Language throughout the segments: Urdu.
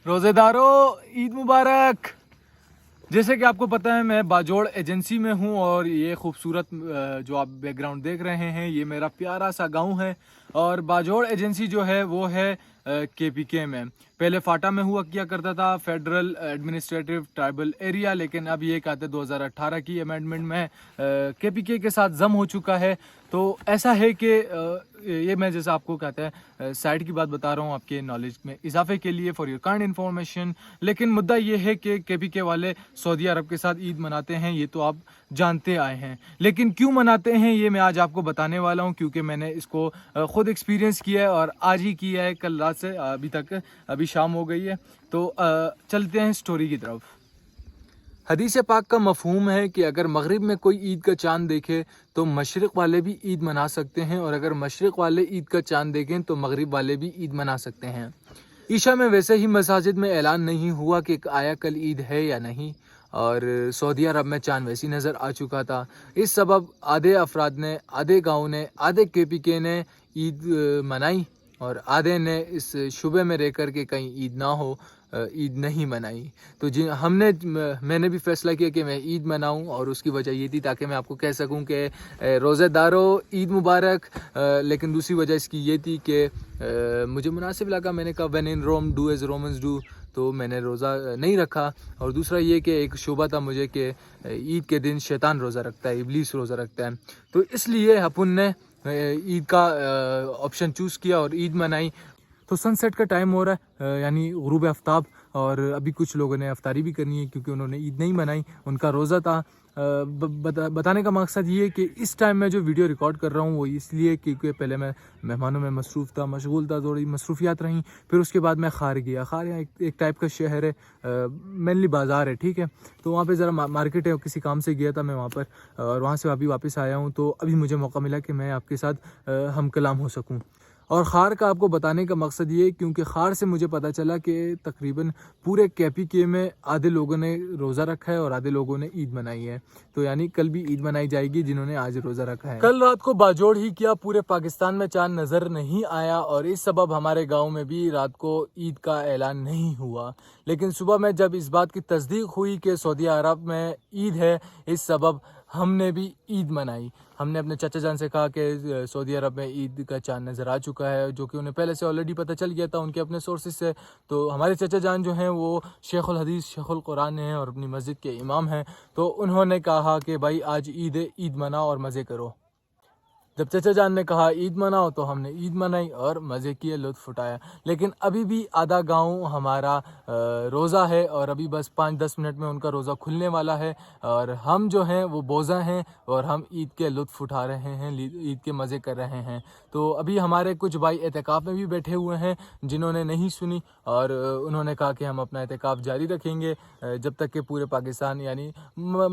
روزے داروں عید مبارک۔ جیسے کہ آپ کو پتہ ہے میں باجوڑ ایجنسی میں ہوں اور یہ خوبصورت جو آپ بیک گراؤنڈ دیکھ رہے ہیں یہ میرا پیارا سا گاؤں ہے، اور باجوڑ ایجنسی جو ہے وہ ہے کے پی کے میں۔ پہلے فاٹا میں ہوا کیا کرتا تھا، فیڈرل ایڈمنسٹریٹو ٹرائبل ایریا، لیکن اب یہ کہتے 2018 کی امینڈمنٹ میں کے پی کے ساتھ ضم ہو چکا ہے۔ تو ایسا ہے کہ یہ میں جیسا آپ کو کہتا ہے سائڈ کی بات بتا رہا ہوں آپ کے نالج میں اضافے کے لیے فار یور کائنڈ انفارمیشن، لیکن مدعا یہ ہے کہ کے پی کے والے سعودی عرب کے ساتھ عید مناتے ہیں، یہ تو آپ جانتے آئے ہیں، لیکن کیوں مناتے ہیں یہ میں آج آپ کو بتانے والا ہوں، کیونکہ میں نے اس کو خود ایکسپیرینس کیا ہے اور آج ہی کیا ہے، کل رات سے ابھی تک، ابھی شام ہو گئی ہے۔ تو چلتے ہیں سٹوری کی طرف۔ حدیث پاک کا مفہوم ہے کہ اگر مغرب میں کوئی عید کا چاند دیکھے تو مشرق والے بھی عید منا سکتے ہیں، اور اگر مشرق والے عید کا چاند دیکھیں تو مغرب والے بھی عید منا سکتے ہیں۔ عشاء میں ویسے ہی مساجد میں اعلان نہیں ہوا کہ آیا کل عید ہے یا نہیں، اور سعودی عرب میں چاند ویسی نظر آ چکا تھا۔ اس سبب آدھے افراد نے، آدھے گاؤں نے، آدھے کے پی کے نے عید منائی، اور آدھے نے اس شبے میں رہ کر کے کہیں عید نہ ہو عید نہیں منائی۔ تو میں نے بھی فیصلہ کیا کہ میں عید مناؤں، اور اس کی وجہ یہ تھی تاکہ میں آپ کو کہہ سکوں کہ روزہ داروں عید مبارک۔ لیکن دوسری وجہ اس کی یہ تھی کہ مجھے مناسب لگا، میں نے کہا when in Rome do as Romans do، تو میں نے روزہ نہیں رکھا۔ اور دوسرا یہ کہ ایک شبہ تھا مجھے کہ عید کے دن شیطان روزہ رکھتا ہے، ابلیس روزہ رکھتا ہے، تو اس لیے اپن نے عید کا آپشن چوز کیا اور عید منائی۔ تو سن سیٹ کا ٹائم ہو رہا ہے، یعنی غروب آفتاب، اور ابھی کچھ لوگوں نے افطاری بھی کرنی ہے کیونکہ انہوں نے عید نہیں منائی، ان کا روزہ تھا۔ بتانے کا مقصد یہ ہے کہ اس ٹائم میں جو ویڈیو ریکارڈ کر رہا ہوں وہ اس لیے کیونکہ پہلے میں مہمانوں میں مصروف تھا، مشغول تھا، تھوڑی مصروفیات رہیں، پھر اس کے بعد میں خار گیا۔ خار یہاں ایک ٹائپ کا شہر ہے، مینلی بازار ہے، ٹھیک ہے، تو وہاں پہ ذرا مارکیٹ ہے، کسی کام سے گیا تھا میں وہاں پر، اور وہاں سے ابھی واپس آیا ہوں، تو ابھی مجھے موقع ملا کہ میں آپ کے ساتھ ہم کلام ہو سکوں۔ اور خار کا آپ کو بتانے کا مقصد یہ ہے کیونکہ خار سے مجھے پتہ چلا کہ تقریباً پورے کے پی کے میں آدھے لوگوں نے روزہ رکھا ہے اور آدھے لوگوں نے عید منائی ہے، تو یعنی کل بھی عید منائی جائے گی جنہوں نے آج روزہ رکھا ہے۔ کل رات کو باجوڑ ہی کیا پورے پاکستان میں چاند نظر نہیں آیا، اور اس سبب ہمارے گاؤں میں بھی رات کو عید کا اعلان نہیں ہوا، لیکن صبح میں جب اس بات کی تصدیق ہوئی کہ سعودی عرب میں عید ہے، اس سبب ہم نے بھی عید منائی۔ ہم نے اپنے چچا جان سے کہا کہ سعودی عرب میں عید کا چاند نظر آ چکا ہے، جو کہ انہیں پہلے سے آلریڈی پتہ چل گیا تھا ان کے اپنے سورسز سے۔ تو ہمارے چچا جان جو ہیں وہ شیخ الحدیث، شیخ القرآن ہیں اور اپنی مسجد کے امام ہیں، تو انہوں نے کہا کہ بھائی آج عید ہے، عید مناؤ اور مزے کرو۔ جب چچا جان نے کہا عید مناؤ تو ہم نے عید منائی اور مزے کیے، لطف اٹھایا، لیکن ابھی بھی آدھا گاؤں ہمارا روزہ ہے، اور ابھی بس 5-10 منٹ میں ان کا روزہ کھلنے والا ہے، اور ہم جو ہیں وہ بوزہ ہیں اور ہم عید کے لطف اٹھا رہے ہیں، عید کے مزے کر رہے ہیں۔ تو ابھی ہمارے کچھ بھائی اعتکاف میں بھی بیٹھے ہوئے ہیں جنہوں نے نہیں سنی، اور انہوں نے کہا کہ ہم اپنا اعتکاف جاری رکھیں گے جب تک کہ پورے پاکستان، یعنی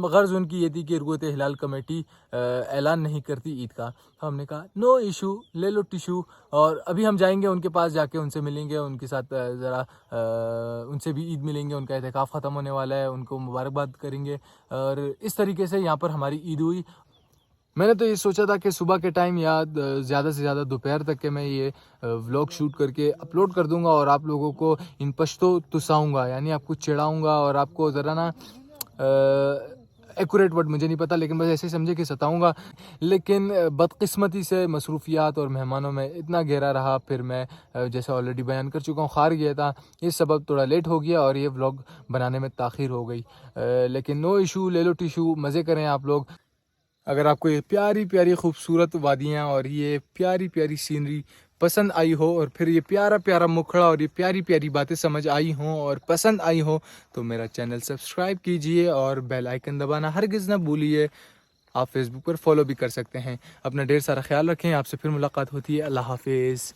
غرض ان کی یہ تھی کہ رؤیت ہلال کمیٹی اعلان نہیں کرتی عید کا۔ ہم نے کہا نو ایشو، لے لو ٹیشو، اور ابھی ہم جائیں گے ان کے پاس، جا کے ان سے ملیں گے، ان کے ساتھ ذرا ان سے بھی عید ملیں گے، ان کا اعتکاف ختم ہونے والا ہے، ان کو مبارکباد کریں گے، اور اس طریقے سے یہاں پر ہماری عید ہوئی۔ میں نے تو یہ سوچا تھا کہ صبح کے ٹائم یا زیادہ سے زیادہ دوپہر تک کہ میں یہ ولاگ شوٹ کر کے اپلوڈ کر دوں گا اور آپ لوگوں کو ان پشتو تساؤں گا، یعنی آپ کو چڑھاؤں گا اور آپ کو ذرا نا ایکوریٹ ورڈ مجھے نہیں پتا، لیکن بس ایسے سمجھے کہ ستاؤں گا۔ لیکن بدقسمتی سے مصروفیات اور مہمانوں میں اتنا گہرا رہا، پھر میں جیسے آلریڈی بیان کر چکا ہوں خار گیا تھا، اس سبب تھوڑا لیٹ ہو گیا اور یہ ولاگ بنانے میں تاخیر ہو گئی، لیکن نو ایشو، لے لو ٹیشو، مزے کریں آپ لوگ۔ اگر آپ کو یہ پیاری پیاری خوبصورت وادیاں اور یہ پیاری پیاری سینری پسند آئی ہو، اور پھر یہ پیارا پیارا مکھڑا اور یہ پیاری پیاری باتیں سمجھ آئی ہوں اور پسند آئی ہوں، تو میرا چینل سبسکرائب کیجئے اور بیل آئیکن دبانا ہرگز نہ بھولیے۔ آپ فیس بک پر فالو بھی کر سکتے ہیں۔ اپنا ڈھیر سارا خیال رکھیں، آپ سے پھر ملاقات ہوتی ہے۔ اللہ حافظ۔